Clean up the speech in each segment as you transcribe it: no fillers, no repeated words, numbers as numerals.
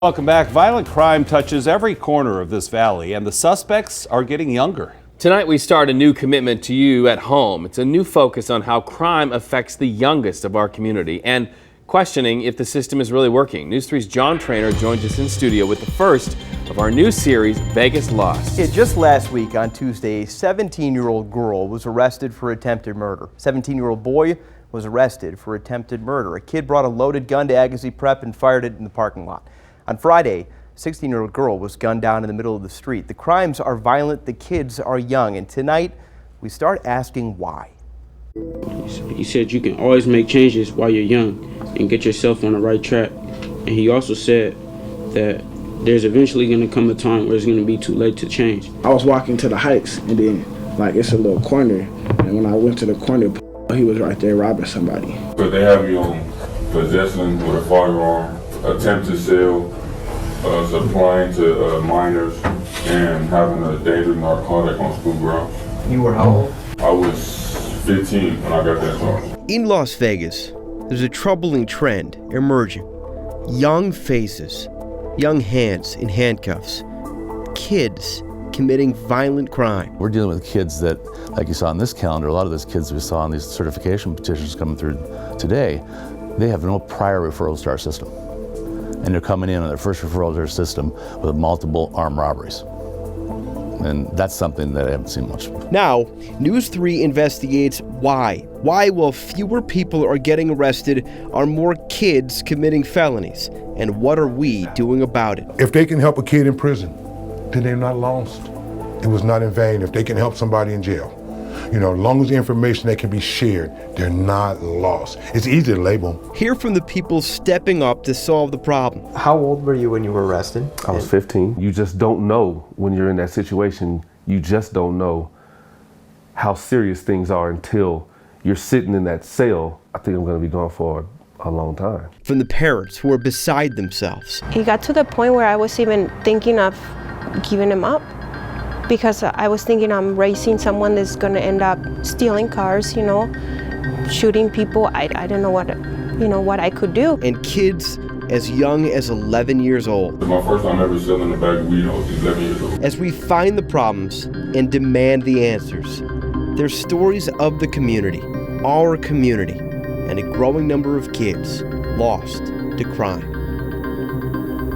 Welcome back. Violent crime touches every corner of this valley, and the suspects are getting younger. Tonight we start a new commitment to you at home. It's a new focus on how crime affects the youngest of our community and questioning if the system is really working. News 3's John Trainer joins us in studio with the first of our new series, Vegas Lost. Just last week on Tuesday, a 17-year-old girl was arrested for attempted murder. 17-year-old boy was arrested for attempted murder. A kid brought a loaded gun to Agassiz Prep and fired it in the parking lot. On Friday, a 16-year-old girl was gunned down in the middle of the street. The crimes are violent, the kids are young, and tonight we start asking why. He said you can always make changes while you're young and get yourself on the right track. And he also said that there's eventually going to come a time where it's going to be too late to change. I was walking to the Heights, and then it's a little corner, and when I went to the corner, he was right there robbing somebody. But they have me on possession with a firearm, attempted sale, supplying to minors, and having a dangerous narcotic on school grounds. You were how old? I was 15 when I got that charge. In Las Vegas, there's a troubling trend emerging. Young faces, young hands in handcuffs, kids committing violent crime. We're dealing with kids that, like you saw on this calendar, a lot of those kids we saw on these certification petitions coming through today, they have no prior referrals to our system. And they're coming in on their first referral to our system with multiple armed robberies. And that's something that I haven't seen much. Now, News 3 investigates why. Why, while fewer people are getting arrested, are more kids committing felonies? And what are we doing about it? If they can help a kid in prison, then they're not lost. It was not in vain. If they can help somebody in jail, as long as the information that can be shared, they're not lost. It's easy to label. Hear from the people stepping up to solve the problem. How old were you when you were arrested? I was 15. You just don't know when you're in that situation. You just don't know how serious things are until you're sitting in that cell. I think I'm going to be gone for a long time. From the parents who are beside themselves. It got to the point where I was even thinking of giving him up, because I was thinking I'm raising someone that's going to end up stealing cars, shooting people. I don't know what I could do. And kids as young as 11 years old. My first time ever selling a bag of weed, I was 11 years old. As we find the problems and demand the answers, there's stories of the community, our community, and a growing number of kids lost to crime.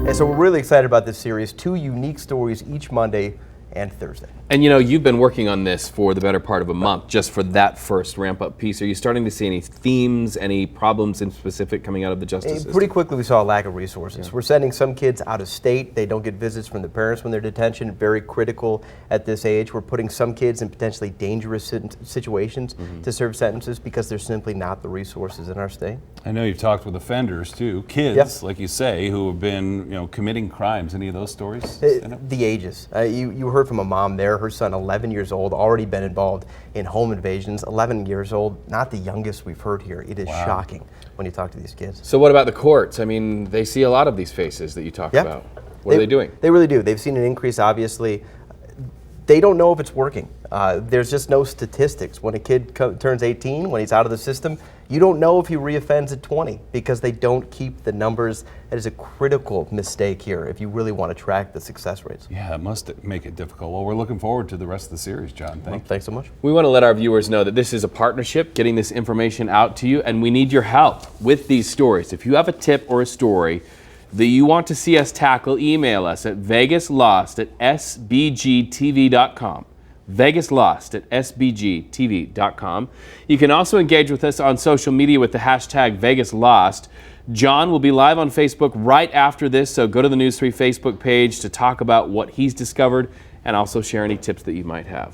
And so we're really excited about this series. 2 unique stories each Monday and Thursday. And you've been working on this for the better part of a month, just for that first ramp-up piece. Are you starting to see any themes, any problems in specific coming out of the justice system? Pretty quickly we saw a lack of resources. Yeah. We're sending some kids out of state. They don't get visits from the parents when they're detention. Very critical at this age. We're putting some kids in potentially dangerous situations to serve sentences because there's simply not the resources in our state. I know you've talked with offenders too, kids, like you say, who have been committing crimes. Any of those stories? The ages. You heard from a mom there. Her son, 11 years old, already been involved in home invasions. 11 years old, not the youngest we've heard here. It is shocking when you talk to these kids. So what about the courts? I mean, they see a lot of these faces that you talk about. What are they doing? They really do. They've seen an increase, obviously. They don't know if it's working. There's just no statistics. When a kid turns 18, when he's out of the system, you don't know if he reoffends at 20 because they don't keep the numbers. That is a critical mistake here if you really want to track the success rates. Yeah, it must make it difficult. Well, we're looking forward to the rest of the series, John. Thanks so much. We want to let our viewers know that this is a partnership, getting this information out to you, and we need your help with these stories. If you have a tip or a story that you want to see us tackle, email us at vegaslost@sbgtv.com. vegaslost@sbgtv.com. You can also engage with us on social media with the hashtag VegasLost. John will be live on Facebook right after this, so go to the News 3 Facebook page to talk about what he's discovered and also share any tips that you might have.